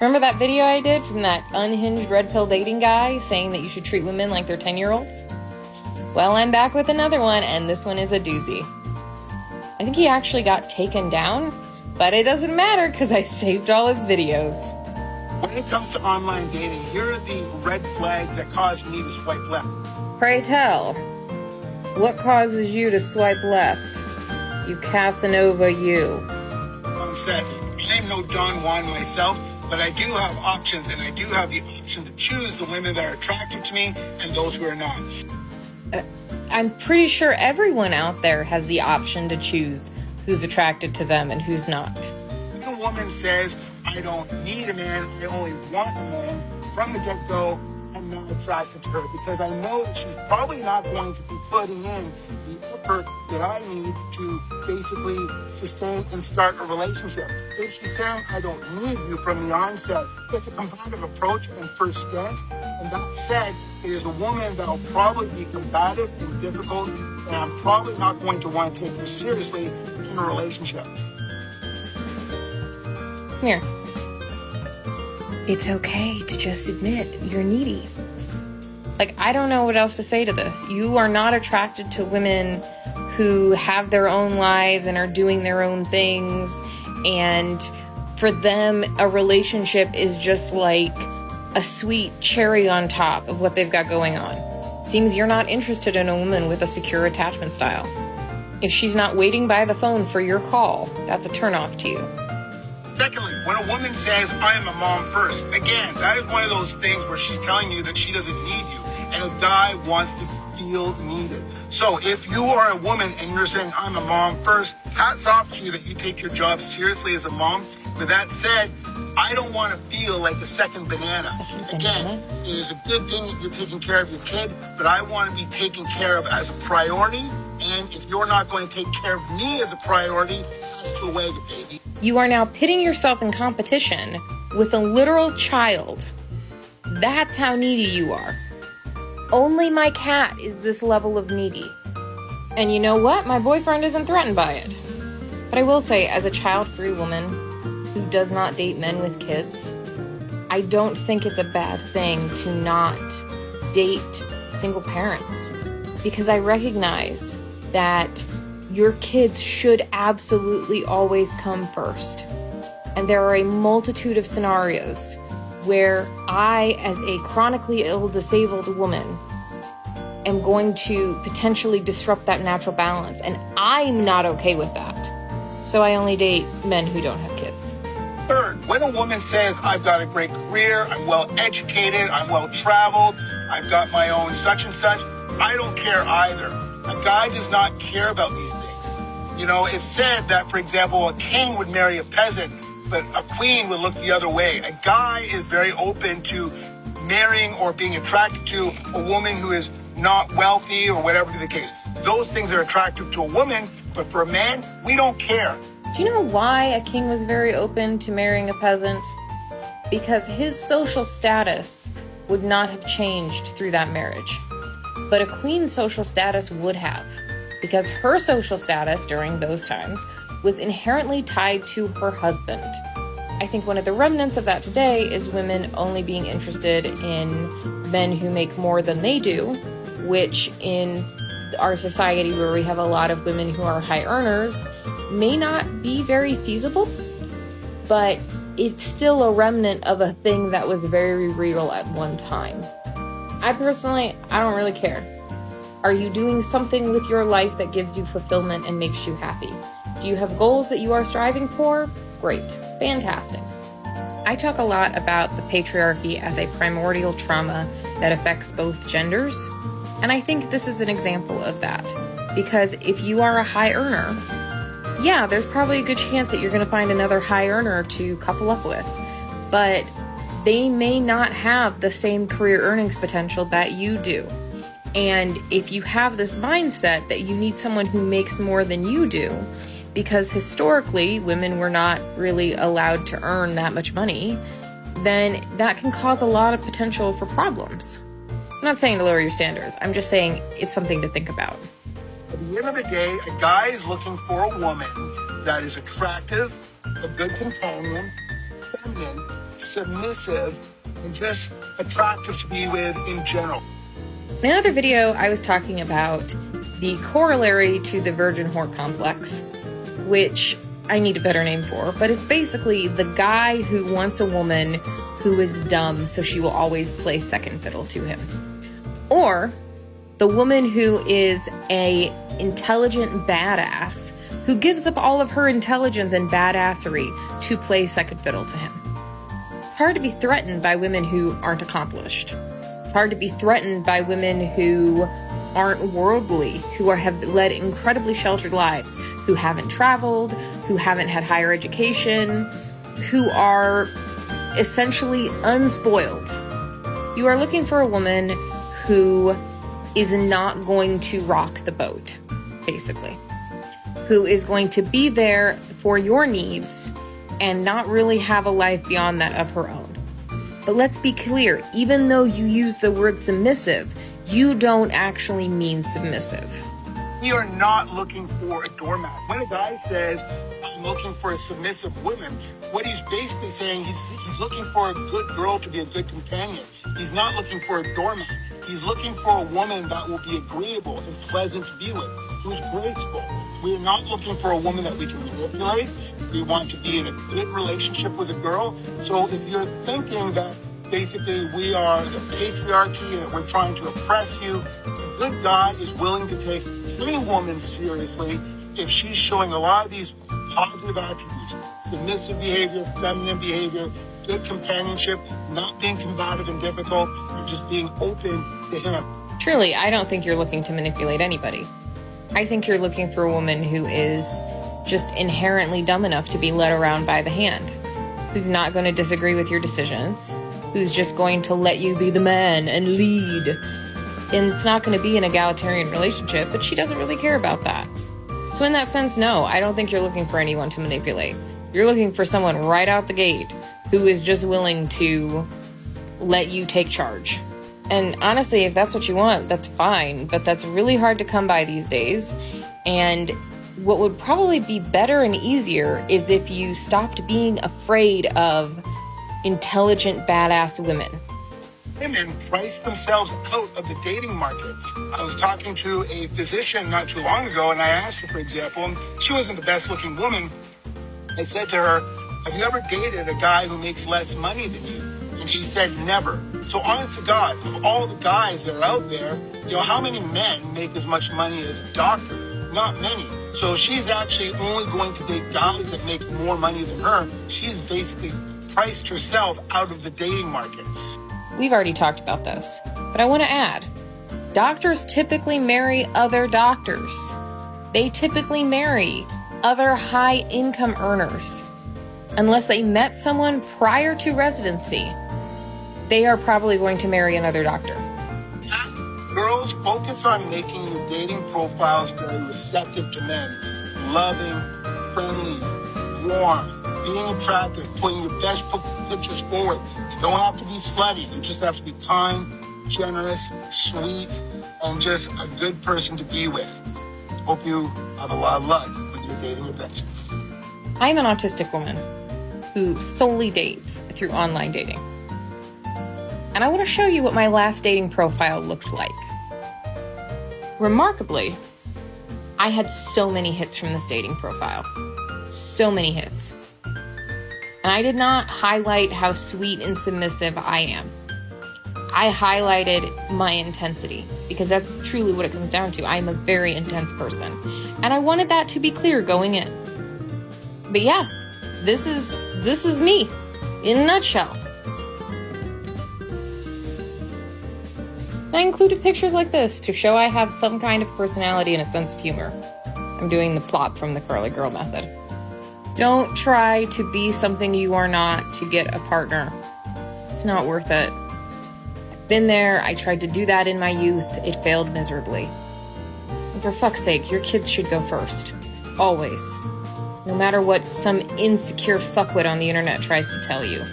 Remember that video I did from that unhinged Redpill Dating guy saying that you should treat women like they're 10-year-olds? Well, I'm back with another one, and this one is a doozy. I think he actually got taken down, but it doesn't matter because I saved all his videos. When it comes to online dating, here are the red flags that cause me to swipe left. Pray tell, what causes you to swipe left? You Casanova, you. Said, I'm no Don Juan myself, but I do have options, and I do have the option to choose the women that are attractive to me and those who are not. I'm pretty sure everyone out there has the option to choose who's attracted to them and who's not. When a woman says, I don't need a man, I only want a man, from the get-go, I'm not attracted to her because I know that she's probably not going to be putting in the effort that I need to basically sustain and start a relationship. If she's saying, I don't need you from the onset, it's a combative approach and first stance. And that said, it is a woman that will probably be combative and difficult, and I'm probably not going to want to take her seriously in a relationship. Here. It's okay to just admit you're needy. Like, I don't know what else to say to this. You are not attracted to women who have their own lives and are doing their own things, and for them, a relationship is just like a sweet cherry on top of what they've got going on. Seems you're not interested in a woman with a secure attachment style. If she's not waiting by the phone for your call, that's a turnoff to you. Secondly, when a woman says, I am a mom first, again, that is one of those things where she's telling you that she doesn't need you, and a guy wants to feel needed. So if you are a woman and you're saying, I'm a mom first, hats off to you that you take your job seriously as a mom. With that said, I don't want to feel like a second banana. Again, it is a good thing that you're taking care of your kid, but I want to be taken care of as a priority. And if you're not going to take care of me as a priority, pass it away, baby. You are now pitting yourself in competition with a literal child. That's how needy you are. Only my cat is this level of needy. And you know what? My boyfriend isn't threatened by it. But I will say, as a child-free woman who does not date men with kids, I don't think it's a bad thing to not date single parents. Because I recognize that your kids should absolutely always come first. And there are a multitude of scenarios where I, as a chronically ill, disabled woman, am going to potentially disrupt that natural balance. And I'm not okay with that. So I only date men who don't have kids. Third, when a woman says, I've got a great career, I'm well educated, I'm well traveled, I've got my own such and such, I don't care either. A guy does not care about these things. You know, it's said that, for example, a king would marry a peasant, but a queen would look the other way. A guy is very open to marrying or being attracted to a woman who is not wealthy or whatever the case. Those things are attractive to a woman, but for a man, we don't care. Do you know why a king was very open to marrying a peasant? Because his social status would not have changed through that marriage. But a queen's social status would have, because her social status during those times was inherently tied to her husband. I think one of the remnants of that today is women only being interested in men who make more than they do, which in our society where we have a lot of women who are high earners may not be very feasible, but it's still a remnant of a thing that was very real at one time. I don't really care. Are you doing something with your life that gives you fulfillment and makes you happy? Do you have goals that you are striving for? Great. Fantastic. I talk a lot about the patriarchy as a primordial trauma that affects both genders, and I think this is an example of that. Because if you are a high earner, yeah, there's probably a good chance that you're going to find another high earner to couple up with, but they may not have the same career earnings potential that you do. And if you have this mindset that you need someone who makes more than you do, because historically women were not really allowed to earn that much money, then that can cause a lot of potential for problems. I'm not saying to lower your standards. I'm just saying it's something to think about. At the end of the day, a guy is looking for a woman that is attractive, a good companion, feminine, submissive, and just attractive to be with in general. In another video, I was talking about the corollary to the virgin whore complex, which I need a better name for, but it's basically the guy who wants a woman who is dumb so she will always play second fiddle to him. Or the woman who is a intelligent badass who gives up all of her intelligence and badassery to play second fiddle to him. It's hard to be threatened by women who aren't accomplished. It's hard to be threatened by women who aren't worldly, who have led incredibly sheltered lives, who haven't traveled, who haven't had higher education, who are essentially unspoiled. You are looking for a woman who is not going to rock the boat, basically. Who is going to be there for your needs and not really have a life beyond that of her own. But let's be clear, even though you use the word submissive, you don't actually mean submissive. We are not looking for a doormat. When a guy says, I'm looking for a submissive woman, what he's basically saying, he's looking for a good girl to be a good companion. He's not looking for a doormat. He's looking for a woman that will be agreeable and pleasant to be with, who's graceful. We're not looking for a woman that we can manipulate. We want to be in a good relationship with a girl. So if you're thinking that basically we are the patriarchy and we're trying to oppress you, a good guy is willing to take any woman seriously if she's showing a lot of these positive attributes: submissive behavior, feminine behavior, good companionship, not being combative and difficult, and just being open to him. Truly, I don't think you're looking to manipulate anybody. I think you're looking for a woman who is just inherently dumb enough to be led around by the hand, who's not going to disagree with your decisions, who's just going to let you be the man and lead. And it's not going to be an egalitarian relationship, but she doesn't really care about that. So in that sense, no, I don't think you're looking for anyone to manipulate. You're looking for someone right out the gate who is just willing to let you take charge. And honestly, if that's what you want, that's fine, but that's really hard to come by these days. And what would probably be better and easier is if you stopped being afraid of intelligent, badass women. Women price themselves out of the dating market. I was talking to a physician not too long ago, and I asked her, for example, and she wasn't the best looking woman. I said to her, have you ever dated a guy who makes less money than you? And she said, never. So honest to God, of all the guys that are out there, how many men make as much money as a doctor? Not many. So she's actually only going to date guys that make more money than her. She's basically priced herself out of the dating market. We've already talked about this, but I want to add, doctors typically marry other doctors. They typically marry other high-income earners. Unless they met someone prior to residency, they are probably going to marry another doctor. Girls, focus on making your dating profiles very receptive to men. Loving, friendly, warm, being attractive, putting your best pictures forward. You don't have to be slutty. You just have to be kind, generous, sweet, and just a good person to be with. Hope you have a lot of luck with your dating adventures. I'm an autistic woman who solely dates through online dating. And I want to show you what my last dating profile looked like. Remarkably, I had so many hits from this dating profile. So many hits. And I did not highlight how sweet and submissive I am. I highlighted my intensity because that's truly what it comes down to. I am a very intense person. And I wanted that to be clear going in. But yeah, this is me in a nutshell. I included pictures like this to show I have some kind of personality and a sense of humor. I'm doing the plop from the curly girl method. Don't try to be something you are not to get a partner. It's not worth it. I've been there. I tried to do that in my youth. It failed miserably. And for fuck's sake, your kids should go first. Always. No matter what some insecure fuckwit on the internet tries to tell you.